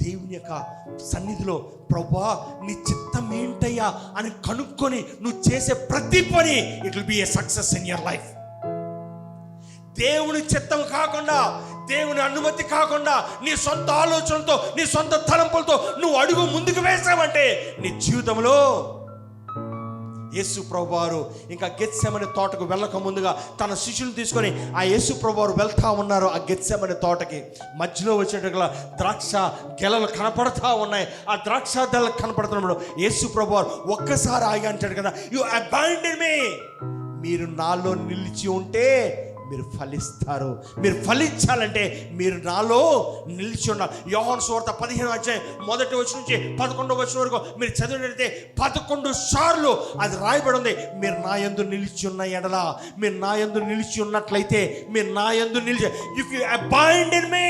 దేవుని యొక్క సన్నిధిలో ప్రభువా నీ చిత్తం ఏంటయ్యా అని కనుక్కొని నువ్వు చేసే ప్రతి పని it will be A success in your life. దేవుని చిత్తం కాకుండా, దేవుని అనుమతి కాకుండా, నీ సొంత ఆలోచనలతో, నీ సొంత తలంపులతో నువ్వు అడుగు ముందుకు వేసావంటే నీ జీవితంలో యేసు ప్రభువారు ఇంకా గెత్సెమనే తోటకు వెళ్ళక ముందుగా తన శిష్యులు తీసుకొని ఆ యేసు ప్రభువారు వెళ్తా ఉన్నారు. ఆ గెత్సెమనే తోటకి మధ్యలో వచ్చేటట్లా ద్రాక్ష గెలలు కనపడతా ఉన్నాయి. ఆ ద్రాక్ష గెలలు కనపడుతున్నప్పుడు యేసు ప్రభువారు ఒక్కసారి ఆగి అంటాడు కదా, యు అబాండన్ మీ, మీరు నాలో నిలిచి ఉంటే మీరు ఫలిస్తారు. మీరు ఫలించాలంటే మీరు నాలో నిలిచి ఉండాలి. యోహాను సువార్త 15 నుంచి 11 వరకు మీరు చదివినట్లయితే 11 సార్లు అది రాయబడి ఉంది. మీరు నా యందు నిలిచి ఉన్న ఎడల, మీరు నా యందు నిలిచి ఉన్నట్లయితే, మీరు నా యందు నిలిచి, ఇఫ్ యు అబాండన్ మీ,